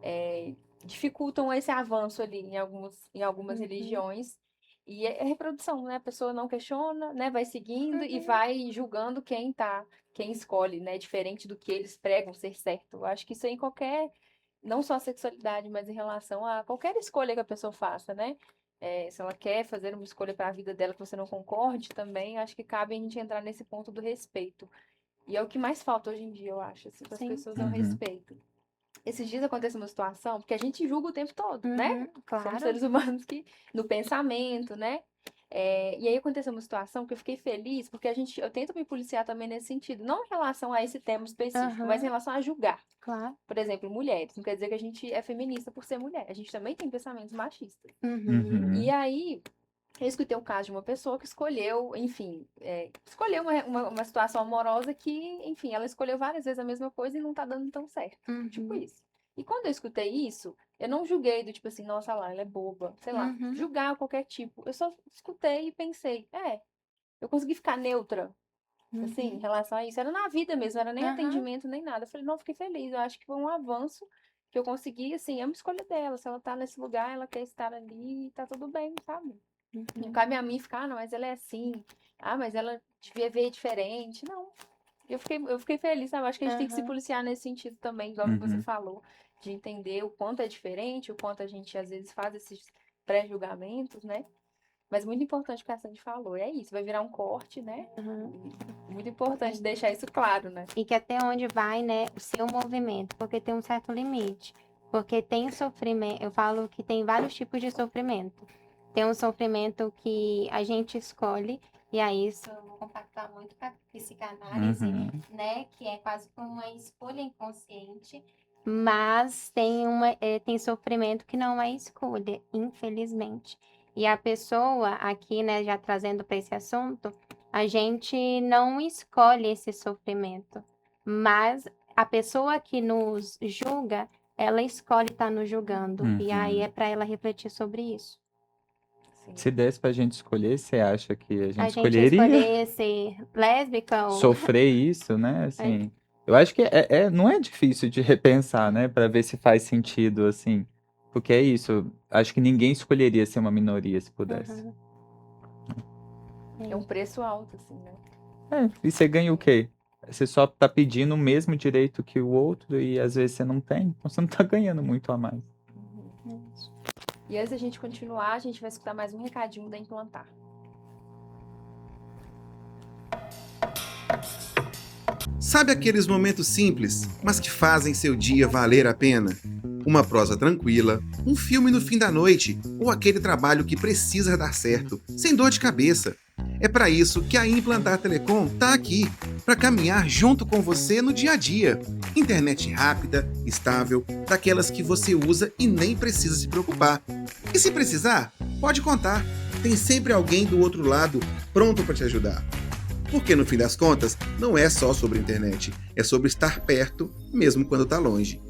é, dificultam esse avanço ali em algumas uhum, religiões. E é reprodução, né? A pessoa não questiona, né? Vai seguindo e uhum. vai julgando quem escolhe, né? Diferente do que eles pregam ser certo. Eu acho que isso é em qualquer, não só a sexualidade, mas em relação a qualquer escolha que a pessoa faça, né? Se ela quer fazer uma escolha para a vida dela que você não concorde também, acho que cabe a gente entrar nesse ponto do respeito. E é o que mais falta hoje em dia, eu acho, assim, para as Sim. pessoas ao Uhum. respeito. Esses dias aconteceu uma situação, porque a gente julga o tempo todo, né? Uhum, Somos claro. seres humanos que, no pensamento, né? E aí aconteceu uma situação que eu fiquei feliz, porque eu tento me policiar também nesse sentido, não em relação a esse tema específico, mas em Aham, relação a julgar. claro. Por exemplo, mulheres. Não quer dizer que a gente é feminista por ser mulher. A gente também tem pensamentos machistas. Uhum. E aí, eu escutei o caso de uma pessoa que escolheu, enfim, escolheu uma situação amorosa que, enfim, ela escolheu várias vezes a mesma coisa e não tá dando tão certo. Tipo Uhum. isso. E quando eu escutei isso, eu não julguei do tipo assim, nossa lá, ela é boba, sei lá, Uhum. julgar qualquer tipo. Eu só escutei e pensei, eu consegui ficar neutra, assim, em Uhum. relação a isso. Era na vida mesmo, era nem Aham. atendimento, nem nada. Eu falei, não, fiquei feliz. Eu acho que foi um avanço que eu consegui, assim, é uma escolha dela. Se ela tá nesse lugar, ela quer estar ali, tá tudo bem, sabe? Não Uhum. cabe a mim ficar, não, mas ela é assim. Ah, mas ela devia ver diferente. Não. Eu fiquei feliz, sabe? Acho que a gente tem que se Aham. policiar nesse sentido também, igual que você Uhum. falou, de entender o quanto é diferente, o quanto a gente às vezes faz esses pré-julgamentos, né? Mas muito importante o que a Sandy falou, é isso, vai virar um corte, né? Aham. Muito importante deixar isso claro, né? E que até onde vai, né, o seu movimento, porque tem um certo limite. Porque tem sofrimento, eu falo que tem vários tipos de sofrimento. Tem um sofrimento que a gente escolhe, e aí isso eu vou compactar muito com a psicanálise, Uhum. né, que é quase como uma escolha inconsciente, mas tem sofrimento que não é escolha, infelizmente. E a pessoa aqui, né, já trazendo para esse assunto, a gente não escolhe esse sofrimento, mas a pessoa que nos julga, ela escolhe estar nos julgando. E aí é Uhum. para ela refletir sobre isso. Sim. Se desse pra gente escolher, você acha que a gente A gente ia escolheria escolher ser lésbica ou. sofrer isso, né? É, Assim, eu acho que não é difícil de repensar, né? Pra ver se faz sentido, assim. Porque é isso. Acho que ninguém escolheria ser uma minoria se pudesse. aham, É um preço alto, assim, né? E você ganha o quê? Você só tá pedindo o mesmo direito que o outro e às vezes você não tem, então você não tá ganhando muito a mais. é isso. E antes da gente continuar, a gente vai escutar mais um recadinho da Implantar. Sabe aqueles momentos simples, mas que fazem seu dia valer a pena? Uma prosa tranquila, um filme no fim da noite ou aquele trabalho que precisa dar certo, sem dor de cabeça. É para isso que a Implantar Telecom está aqui, para caminhar junto com você no dia a dia. Internet rápida, estável, daquelas que você usa e nem precisa se preocupar. E se precisar, pode contar. Tem sempre alguém do outro lado pronto para te ajudar. Porque no fim das contas, não é só sobre internet, é sobre estar perto, mesmo quando está longe.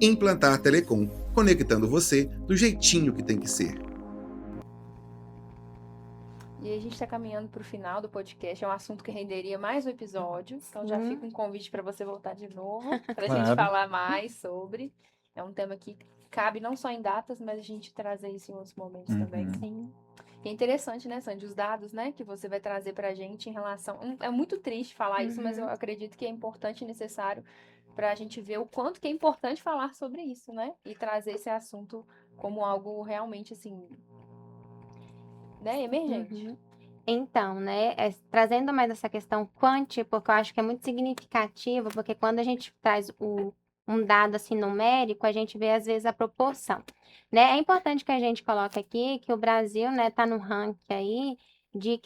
Implantar Telecom, conectando você do jeitinho que tem que ser. E aí a gente está caminhando para o final do podcast. É um assunto que renderia mais um episódio. Então já Sim. fica um convite para você voltar de novo, para a Claro. gente falar mais sobre. É um tema que cabe não só em datas, mas a gente trazer isso em outros momentos também. Uhum. Sim. E é interessante, né, Sandy, os dados, né, que você vai trazer para a gente em relação. É muito triste falar isso, mas eu acredito que é importante e necessário para a gente ver o quanto que é importante falar sobre isso, né? E trazer esse assunto como algo realmente, assim, né, emergente. Uhum. Então, né, trazendo mais essa questão quântica, porque eu acho que é muito significativo, porque quando a gente traz um dado assim numérico, a gente vê às vezes a proporção, né? É importante que a gente coloque aqui que o Brasil, né, tá no ranking aí de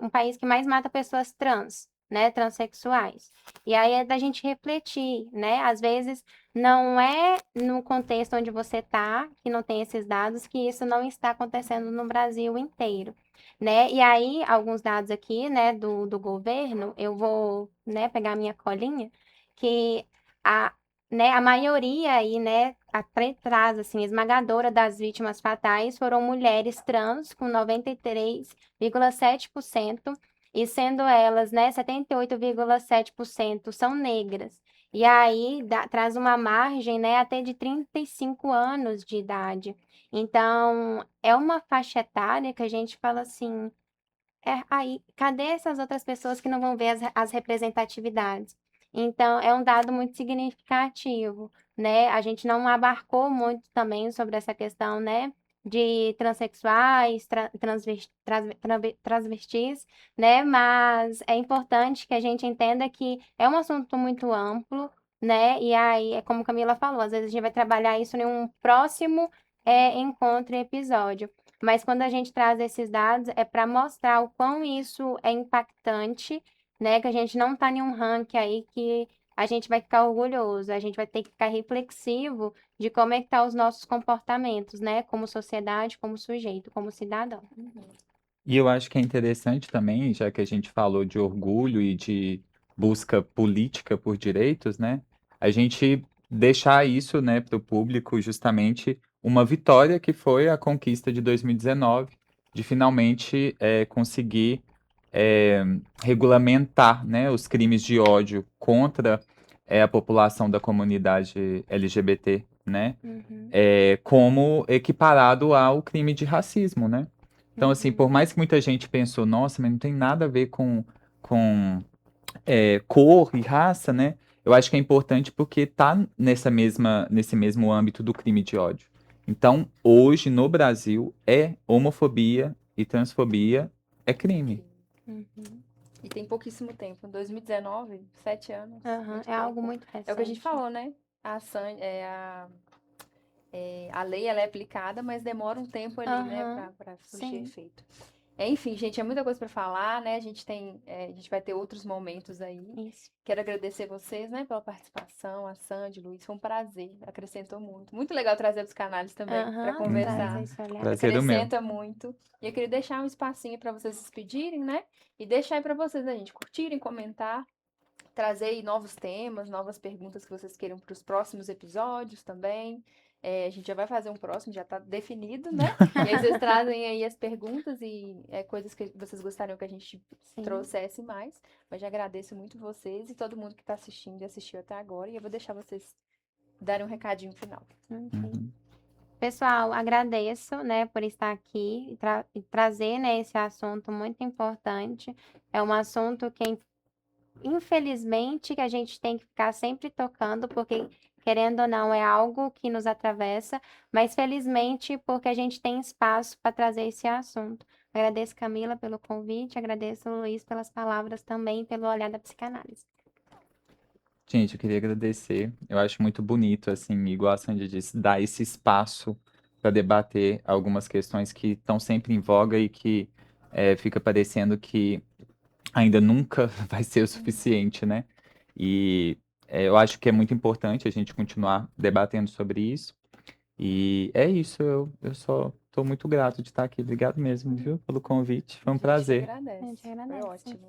um país que mais mata pessoas trans, né, transexuais. E aí é da gente refletir, né? Às vezes não é no contexto onde você tá, que não tem esses dados, que isso não está acontecendo no Brasil inteiro, né? E aí, alguns dados aqui, né, do governo, eu vou, né, pegar a minha colinha, que a, né, a maioria aí, né, traz, assim, esmagadora das vítimas fatais foram mulheres trans, com 93,7%, e sendo elas, né, 78,7% são negras. E aí, traz uma margem, né, até de 35 anos de idade. Então, é uma faixa etária que a gente fala assim, aí, cadê essas outras pessoas que não vão ver as representatividades? Então, é um dado muito significativo, né? A gente não abarcou muito também sobre essa questão, né, de transexuais, transvestis, né? Mas é importante que a gente entenda que é um assunto muito amplo, né? E aí, é como Camila falou, às vezes a gente vai trabalhar isso em um próximo encontro e episódio. Mas quando a gente traz esses dados, é para mostrar o quão isso é impactante, né? Que a gente não está em um ranking aí que a gente vai ficar orgulhoso, a gente vai ter que ficar reflexivo de como é que tá os nossos comportamentos, né? Como sociedade, como sujeito, como cidadão. E eu acho que é interessante também, já que a gente falou de orgulho e de busca política por direitos, né? A gente deixar isso, né, para o público justamente uma vitória que foi a conquista de 2019, de finalmente conseguir regulamentar, né, os crimes de ódio contra a população da comunidade LGBT, né? Uhum, Como equiparado ao crime de racismo, né? Então, assim, por mais que muita gente pensou, nossa, mas não tem nada a ver com cor e raça, né? Eu acho que é importante porque tá nesse mesmo âmbito do crime de ódio. Então, hoje, no Brasil, homofobia e transfobia é crime. uhum, E tem pouquíssimo tempo. Em 2019, 7 anos. aham. Muito É algo pouco. muito É o que a gente recente. falou, né? A lei ela é aplicada, mas demora um tempo ali, né, Aham, para surgir sim. efeito. Enfim, gente, é muita coisa para falar, né? A gente vai ter outros momentos aí. Isso. Quero agradecer vocês, né, pela participação, a Sandy, Luiz, foi um prazer, acrescentou muito. Muito legal trazer os canais também para Aham, traz conversar. Uhum. esse olhar. Prazer é o meu. Acrescenta muito. E eu queria deixar um espacinho para vocês se despedirem, né? E deixar aí para vocês, a gente curtirem, comentar, trazer aí novos temas, novas perguntas que vocês queiram para os próximos episódios também. A gente já vai fazer um próximo, já está definido, né? E aí vocês trazem aí as perguntas e coisas que vocês gostariam que a gente Sim. trouxesse mais. Mas já agradeço muito vocês e todo mundo que está assistindo e assistiu até agora. E eu vou deixar vocês darem um recadinho final. Ok. Uhum. Pessoal, agradeço, né, por estar aqui e trazer, né, esse assunto muito importante. É um assunto que, infelizmente, que a gente tem que ficar sempre tocando, porque, querendo ou não, é algo que nos atravessa, mas felizmente, porque a gente tem espaço para trazer esse assunto. Agradeço, Camila, pelo convite, agradeço, Luiz, pelas palavras também, pelo olhar da psicanálise. Gente, eu queria agradecer. Eu acho muito bonito, assim, igual a Sandy disse, dar esse espaço para debater algumas questões que estão sempre em voga e que fica parecendo que ainda nunca vai ser o suficiente, né? E eu acho que é muito importante a gente continuar debatendo sobre isso. E é isso, eu só estou muito grato de estar aqui. Obrigado mesmo, viu, pelo convite. Foi A um gente que prazer. agradece. A gente Foi agradece. ótimo.